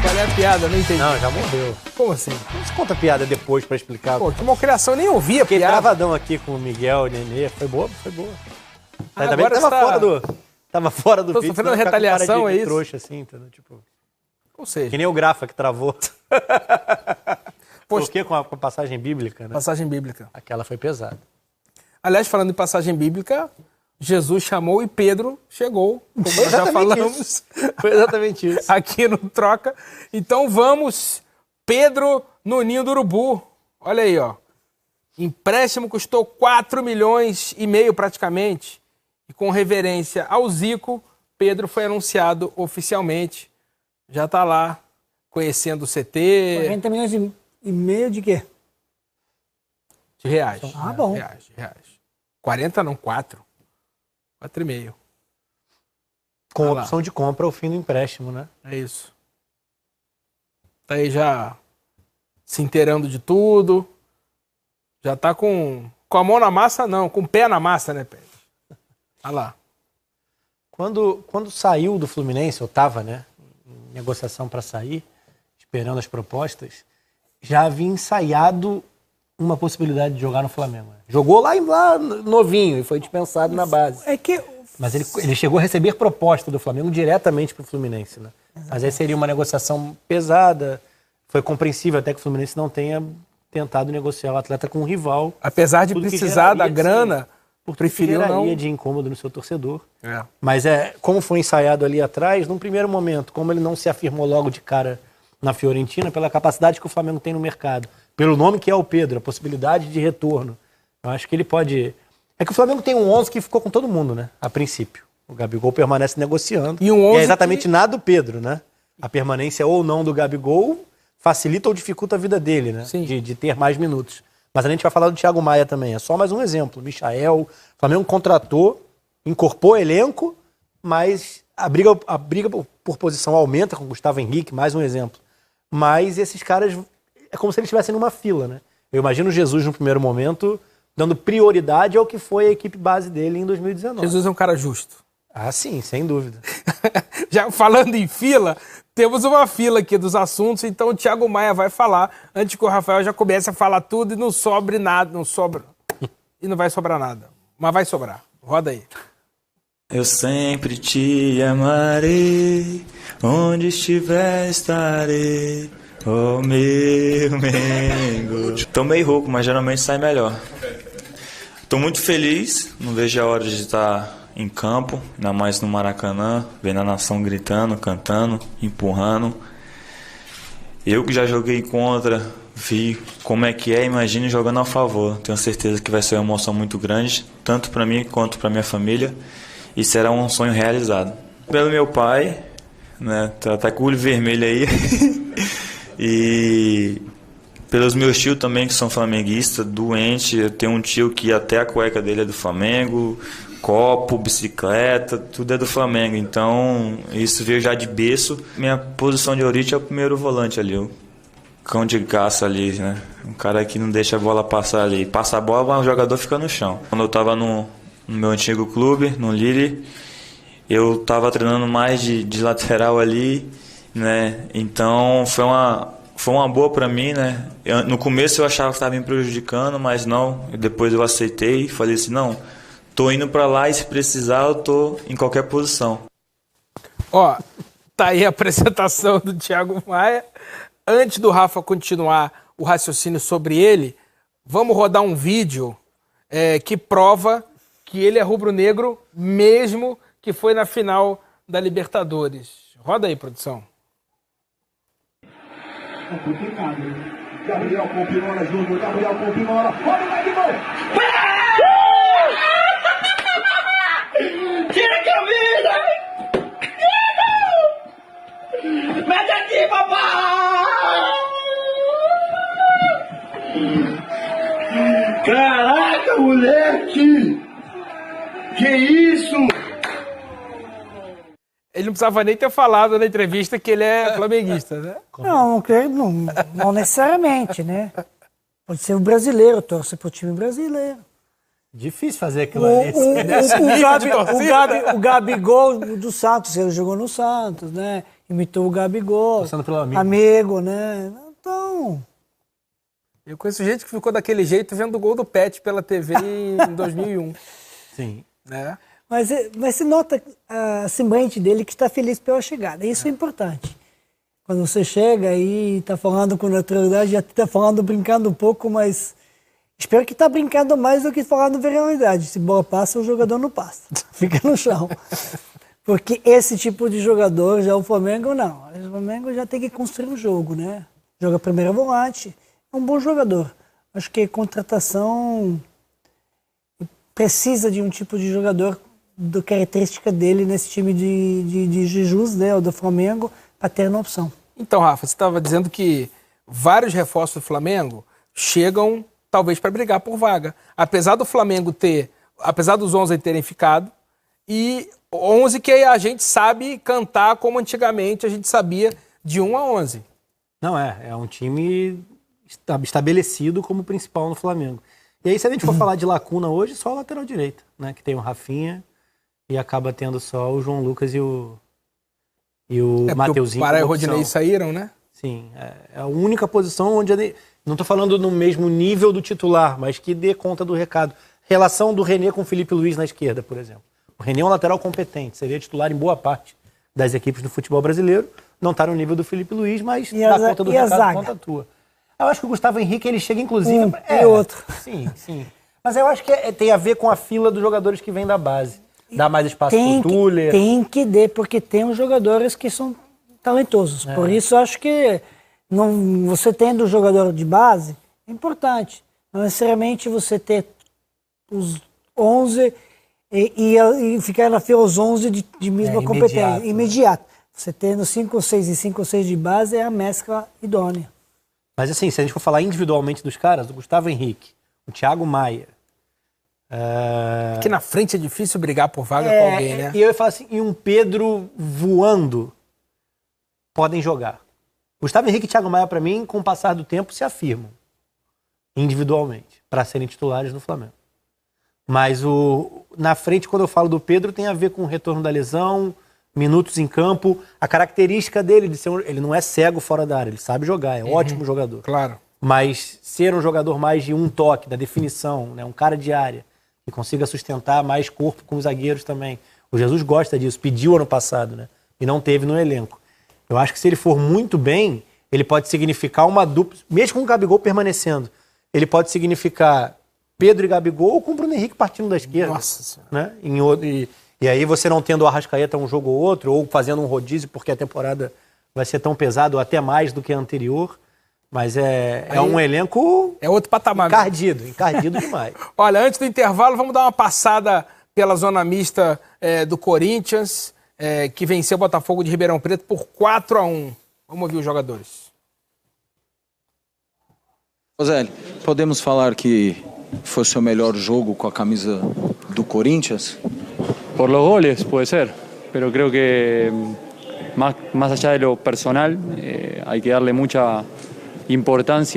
Qual é a piada? Não entendi. Não, já morreu. Como assim? Não se conta a piada depois pra explicar. Pô, que malcriação, eu nem ouvia a Fiquei piada. travadão aqui com o Miguel e o Nenê. Foi boa, foi boa. Ainda bem que agora tava fora do Tô vídeo. sofrendo senão ficar com cara retaliação, de é isso? trouxa assim, entendeu? Tipo, Ou seja, que nem o Grafa que travou. Poxa. Por quê? Com a passagem bíblica, né? passagem bíblica. Aquela foi pesada. Aliás, falando em passagem bíblica, Jesus chamou e Pedro chegou, como nós já exatamente falamos Foi exatamente isso. aqui no Troca. Então vamos, Pedro no Ninho do Urubu. Olha aí, ó. Empréstimo custou 4,5 milhões praticamente. E com reverência ao Zico, Pedro foi anunciado oficialmente. Já tá lá, conhecendo o CT. 40 milhões e meio de quê? De reais. Ah, bom. Reais. 40 não, 4. 4,5. Com Ah lá. opção de compra ao fim do empréstimo, né? É isso. Tá aí já se inteirando de tudo. Já tá com a mão na massa, não. Com o pé na massa, né, Pedro? Olha lá. Quando saiu do Fluminense, eu tava, né, em negociação para sair, esperando as propostas, já havia ensaiado uma possibilidade de jogar no Flamengo. Jogou lá novinho e foi dispensado na base. É que Mas ele chegou a receber proposta do Flamengo diretamente para o Fluminense, né? Mas aí seria uma negociação pesada. Foi compreensível até que o Fluminense não tenha tentado negociar o atleta com um rival. Apesar de Tudo que precisar da geraria, grana, Por preferiu não. geraria de incômodo no seu torcedor. É. Mas como foi ensaiado ali atrás, num primeiro momento, como ele não se afirmou logo de cara na Fiorentina, pela capacidade que o Flamengo tem no mercado, pelo nome que é o Pedro, a possibilidade de retorno, eu acho que ele pode... É que o Flamengo tem um 11 que ficou com todo mundo, né? A princípio. O Gabigol permanece negociando. E um 11 é exatamente nada do Pedro, né? A permanência ou não do Gabigol facilita ou dificulta a vida dele, né? Sim. De ter mais minutos. Mas a gente vai falar do Thiago Maia também. É só mais um exemplo. Michael, o Flamengo contratou, incorporou elenco, mas a briga por posição aumenta com o Gustavo Henrique, mais um exemplo. Mas esses caras, é como se eles estivessem numa fila, né? Eu imagino Jesus no primeiro momento dando prioridade ao que foi a equipe base dele em 2019. Jesus é um cara justo. Ah, sim, sem dúvida. Já falando em fila, temos uma fila aqui dos assuntos, então o Thiago Maia vai falar, antes que o Rafael já comece a falar tudo e não sobre nada, não sobra. E não vai sobrar nada. Mas vai sobrar. Roda aí. Eu sempre te amarei, onde estiver estarei, oh meu Mengo. Tô meio rouco, mas geralmente sai melhor. Tô muito feliz, não vejo a hora de estar em campo, ainda mais no Maracanã, vendo a nação gritando, cantando, empurrando. Eu que já joguei contra, vi como é que é, imagine jogando a favor. Tenho certeza que vai ser uma emoção muito grande, tanto para mim quanto para minha família, e será um sonho realizado. Pelo meu pai, né, tá com o olho vermelho aí, e pelos meus tios também que são flamenguistas, doente. Eu tenho um tio que até a cueca dele é do Flamengo, copo, bicicleta, tudo é do Flamengo. Então isso veio já de berço. Minha posição de origem é o primeiro volante ali, o cão de caça ali, né? Um cara que não deixa a bola passar ali. Passa a bola, o jogador fica no chão. Quando eu tava no meu antigo clube, no Lille, eu tava treinando mais de lateral ali, né? Então foi uma boa pra mim, né? No começo eu achava que estava me prejudicando, mas não. Depois eu aceitei e falei assim, não, tô indo pra lá e se precisar eu tô em qualquer posição. Ó, tá aí a apresentação do Thiago Maia. Antes do Rafa continuar o raciocínio sobre ele, vamos rodar um vídeo que prova que ele é rubro-negro mesmo que foi na final da Libertadores. Roda aí, produção. É complicado, né? Gabriel Compinola Júnior, Gabriel Compinola, olha o Gabigol! Tira a camisa! Mete aqui, papai! Caraca, moleque! Que isso? Ele não precisava nem ter falado na entrevista que ele é flamenguista, né? Não necessariamente, né? Pode ser um brasileiro, torce pro time brasileiro. Difícil fazer aquilo ali. O Gabigol do Santos, ele jogou no Santos, né? imitou o Gabigol, Passando pelo amigo. amigo, né? Então, Eu conheço gente que ficou daquele jeito vendo o gol do Pet pela TV em 2001. Sim. Né? mas se nota a semblante dele que está feliz pela chegada. Isso é importante. Quando você chega e está falando com naturalidade, já está falando, brincando um pouco, mas espero que está brincando mais do que falando realidade. Se bola passa, o jogador não passa. Fica no chão. Porque esse tipo de jogador, já o Flamengo, não. O Flamengo já tem que construir o jogo, né? Joga primeira volante, é um bom jogador. Acho que contratação precisa de um tipo de jogador da característica dele nesse time de Jesus, né, ou do Flamengo, para ter uma opção. Então, Rafa, você estava dizendo que vários reforços do Flamengo chegam, talvez, para brigar por vaga. Apesar do Flamengo apesar dos 11 terem ficado, e 11 que a gente sabe cantar como antigamente a gente sabia de 1 a 11. Não, é um time estabelecido como principal no Flamengo. E aí, se a gente for falar de lacuna hoje, só o lateral direito, né? Que tem o Rafinha e acaba tendo só o João Lucas e o Mateuzinho. O Pará e o Rodinei saíram, né? Sim, é a única posição onde... Não estou falando no mesmo nível do titular, mas que dê conta do recado. Relação do René com o Felipe Luiz na esquerda, por exemplo. O René é um lateral competente, seria titular em boa parte das equipes do futebol brasileiro. Não está no nível do Felipe Luiz, mas dá conta do recado, conta a tua. Eu acho que o Gustavo Henrique, ele chega inclusive... E outro. Sim. Mas eu acho que tem a ver com a fila dos jogadores que vêm da base. Dá mais espaço pro Tuller. Tem que dar, porque tem os jogadores que são talentosos. Por isso, eu acho que você tendo o jogador de base é importante. Não necessariamente você ter os 11 e ficar na fila os 11 de mesma competência. Imediato. Você tendo 5 ou 6 e 5 ou 6 de base é a mescla idônea. Mas assim, se a gente for falar individualmente dos caras, o Gustavo Henrique, o Thiago Maia... Aqui na frente é difícil brigar por vaga com alguém, né? E eu ia falar assim, e um Pedro voando podem jogar. Gustavo Henrique e Thiago Maia, para mim, com o passar do tempo, se afirmam individualmente para serem titulares do Flamengo. Mas na frente, quando eu falo do Pedro, tem a ver com o retorno da lesão, minutos em campo, a característica dele de ser ele não é cego fora da área, ele sabe jogar, é ótimo jogador. Claro. Mas ser um jogador mais de um toque, da definição, né, um cara de área, que consiga sustentar mais corpo com os zagueiros também. O Jesus gosta disso, pediu ano passado, né, e não teve no elenco. Eu acho que se ele for muito bem, ele pode significar uma dupla, mesmo com o Gabigol permanecendo, ele pode significar Pedro e Gabigol ou com o Bruno Henrique partindo da esquerda. Nossa Senhora. Né? E aí você não tendo o Arrascaeta um jogo ou outro, ou fazendo um rodízio porque a temporada vai ser tão pesada ou até mais do que a anterior. Mas é um elenco... É outro patamar. Encardido demais. Olha, antes do intervalo, vamos dar uma passada pela zona mista do Corinthians, que venceu o Botafogo de Ribeirão Preto por 4-1. Vamos ouvir os jogadores. Roseli, podemos falar que foi seu melhor jogo com a camisa do Corinthians? Por los goles puede ser, pero creo que más allá de lo personal hay que darle mucha importancia